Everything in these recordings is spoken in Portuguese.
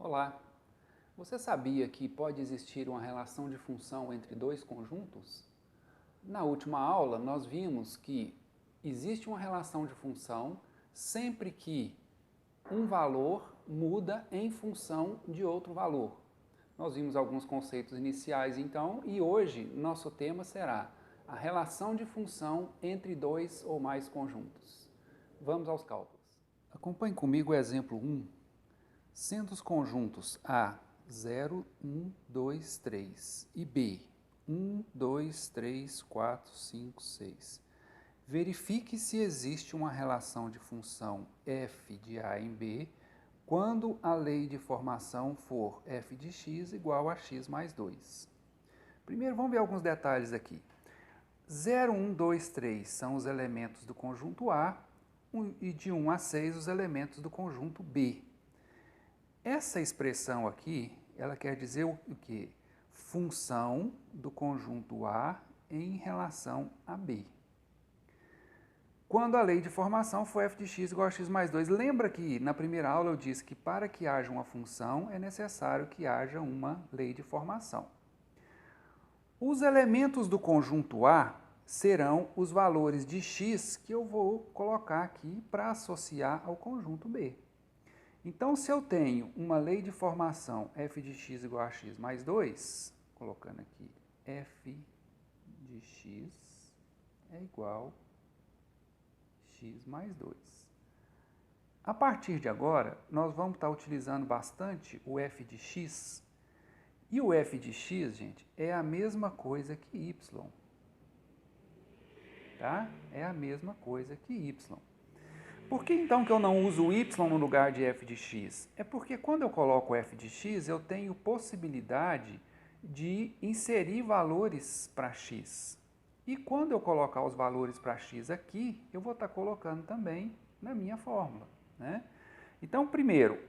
Olá! Você sabia que pode existir uma relação de função entre dois conjuntos? Na última aula, nós vimos que existe uma relação de função sempre que um valor muda em função de outro valor. Nós vimos alguns conceitos iniciais, então, e hoje nosso tema será a relação de função entre dois ou mais conjuntos. Vamos aos cálculos. Acompanhe comigo o exemplo 1. Sendo os conjuntos A 0, 1, 2, 3 e B 1, 2, 3, 4, 5, 6, verifique se existe uma relação de função f de A em B quando a lei de formação for f de x igual a x mais 2. Primeiro, vamos ver alguns detalhes aqui. 0, 1, 2, 3 são os elementos do conjunto A e de 1 a 6 os elementos do conjunto B. Essa expressão aqui, ela quer dizer o quê? Função do conjunto A em relação a B. Quando a lei de formação for f de x igual a x mais 2. Lembra que na primeira aula eu disse que para que haja uma função é necessário que haja uma lei de formação. Os elementos do conjunto A serão os valores de x que eu vou colocar aqui para associar ao conjunto B. Então, se eu tenho uma lei de formação f de x igual a x mais 2, colocando aqui f de x é igual a x mais 2. A partir de agora, nós vamos estar utilizando bastante o f de x. E o f de x, gente, é a mesma coisa que y. Tá? É a mesma coisa que y. Por que então que eu não uso y no lugar de f de x? É porque quando eu coloco f de x, eu tenho possibilidade de inserir valores para x. E quando eu colocar os valores para x aqui, eu vou estar colocando também na minha fórmula, né? Então, primeiro,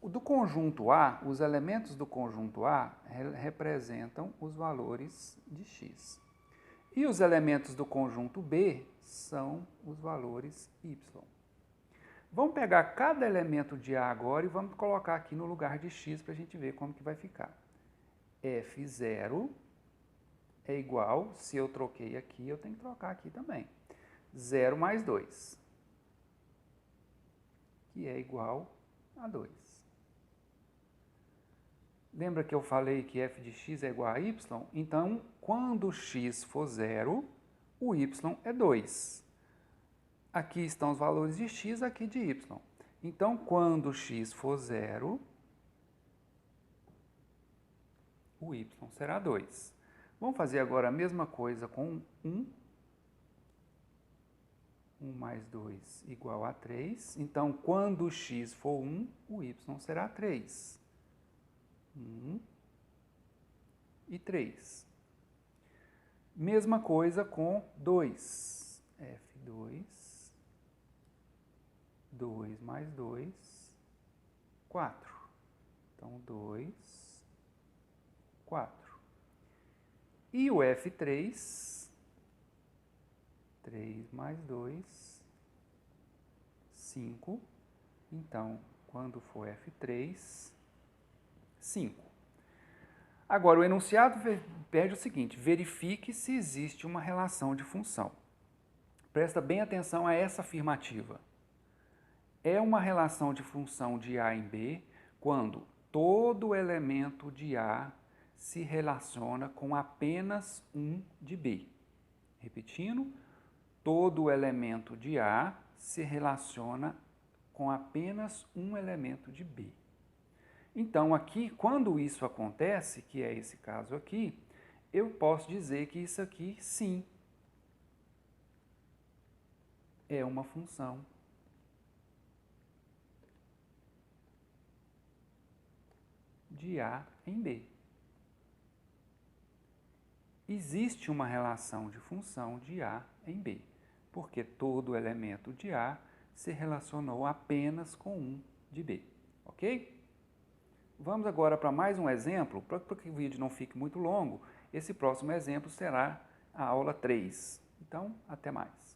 do conjunto A, os elementos do conjunto A representam os valores de x. E os elementos do conjunto B são os valores y. Vamos pegar cada elemento de A agora e vamos colocar aqui no lugar de x para a gente ver como que vai ficar. F0 é igual, se eu troquei aqui, eu tenho que trocar aqui também. 0 mais 2, que é igual a 2. Lembra que eu falei que f de x é igual a y? Então, quando x for 0, o y é 2. Aqui estão os valores de x, aqui de y. Então, quando x for 0, o y será 2. Vamos fazer agora a mesma coisa com 1. 1 mais 2 igual a 3. Então, quando x for 1, o y será 3. 1 e 3. Mesma coisa com 2. F2. 2 mais 2, 4. Então, 2, 4. E o F3, 3 mais 2, 5. Então, quando for F3, 5. Agora, o enunciado pede o seguinte: verifique se existe uma relação de função. Presta bem atenção a essa afirmativa. É uma relação de função de A em B quando todo elemento de A se relaciona com apenas um de B. Repetindo, todo elemento de A se relaciona com apenas um elemento de B. Então, aqui, quando isso acontece, que é esse caso aqui, eu posso dizer que isso aqui, sim, é uma função de A em B. Existe uma relação de função de A em B, porque todo elemento de A se relacionou apenas com um de B, ok? Vamos agora para mais um exemplo, para que o vídeo não fique muito longo. Esse próximo exemplo será a aula 3. Então, até mais.